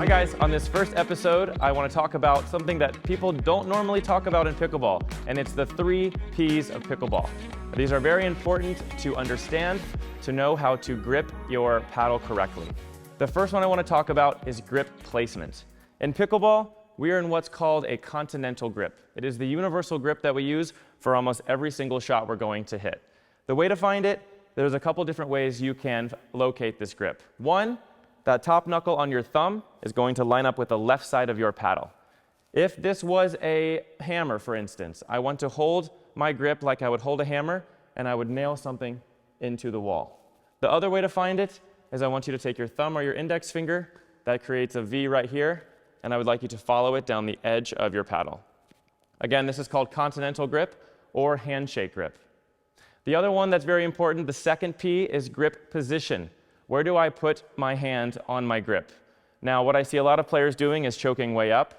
Hey guys, on this first episode, I want to talk about something that people don't normally talk about in pickleball, and it's the 3 Ps of pickleball. These are very important to understand, to know how to grip your paddle correctly. The first one I want to talk about is grip placement. In pickleball, we are in what's called a continental grip. It is the universal grip that we use for almost every single shot we're going to hit. The way to find it, there's a couple different ways you can locate this grip. One, that top knuckle on your thumb is going to line up with the left side of your paddle. If this was a hammer, for instance, I want to hold my grip like I would hold a hammer, and I would nail something into the wall. The other way to find it is I want you to take your thumb or your index finger, that creates a V right here, and I would like you to follow it down the edge of your paddle. Again, this is called continental grip or handshake grip. The other one that's very important, the second P, is grip position. Where do I put my hand on my grip? Now, what I see a lot of players doing is choking way up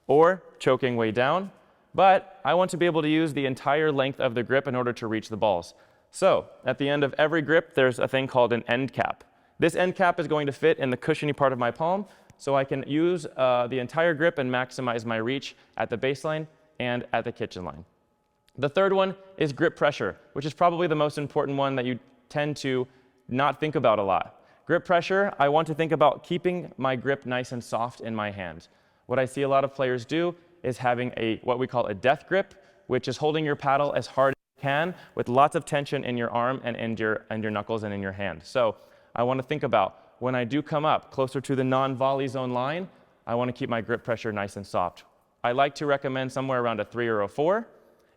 or choking way down, but I want to be able to use the entire length of the grip in order to reach the balls. So, at the end of every grip, there's a thing called an end cap. This end cap is going to fit in the cushiony part of my palm, so I can use the entire grip and maximize my reach at the baseline and at the kitchen line. The third one is grip pressure, which is probably the most important one that you tend to not think about a lot. Grip pressure, I want to think about keeping my grip nice and soft in my hand. What I see a lot of players do is having what we call a death grip, which is holding your paddle as hard as you can with lots of tension in your arm and in your knuckles and in your hand. So I want to think about when I do come up closer to the non-volley zone line, I want to keep my grip pressure nice and soft. I like to recommend somewhere around a 3 or a 4.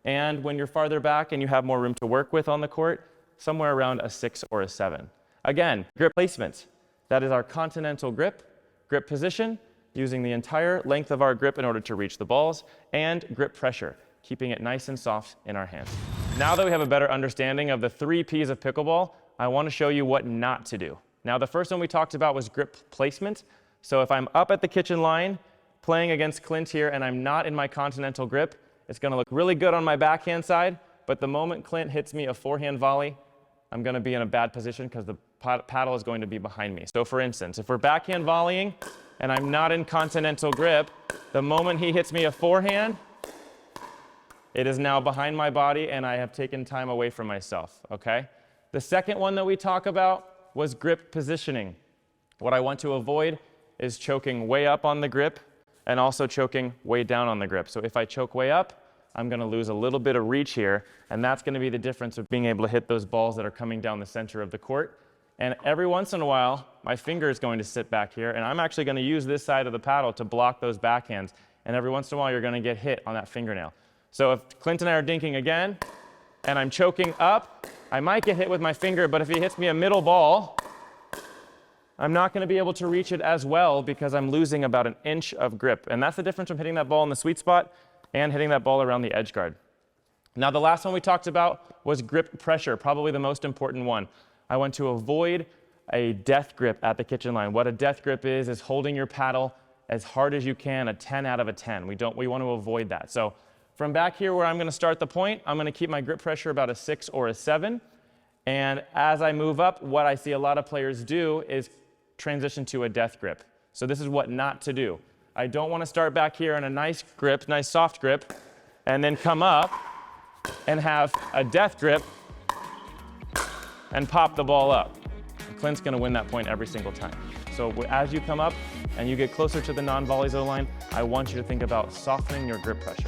And when you're farther back and you have more room to work with on the court, somewhere around a 6 or a 7. Again, grip placement. That is our continental grip. Grip position, using the entire length of our grip in order to reach the balls. And grip pressure, keeping it nice and soft in our hands. Now that we have a better understanding of the 3 Ps of pickleball, I want to show you what not to do. Now, the first one we talked about was grip placement. So if I'm up at the kitchen line, playing against Clint here, and I'm not in my continental grip, it's going to look really good on my backhand side, but the moment Clint hits me a forehand volley, I'm going to be in a bad position because the paddle is going to be behind me. So for instance, if we're backhand volleying and I'm not in continental grip, the moment he hits me a forehand, it is now behind my body and I have taken time away from myself, okay? The second one that we talk about was grip positioning. What I want to avoid is choking way up on the grip and also choking way down on the grip. So if I choke way up, I'm going to lose a little bit of reach here, and that's going to be the difference of being able to hit those balls that are coming down the center of the court. And every once in a while, my finger is going to sit back here, and I'm actually going to use this side of the paddle to block those backhands. And every once in a while, you're going to get hit on that fingernail. So if Clint and I are dinking again, and I'm choking up, I might get hit with my finger, but if he hits me a middle ball, I'm not going to be able to reach it as well because I'm losing about an inch of grip. And that's the difference from hitting that ball in the sweet spot and hitting that ball around the edge guard. Now, the last one we talked about was grip pressure, probably the most important one. I want to avoid a death grip at the kitchen line. What a death grip is holding your paddle as hard as you can, a 10 out of a 10. We want to avoid that. So from back here where I'm going to start the point, I'm going to keep my grip pressure about a 6 or a 7. And as I move up, what I see a lot of players do is transition to a death grip. So this is what not to do. I don't want to start back here in a nice grip, nice soft grip, and then come up and have a death grip and pop the ball up. Clint's going to win that point every single time. So as you come up and you get closer to the non-volley zone line, I want you to think about softening your grip pressure.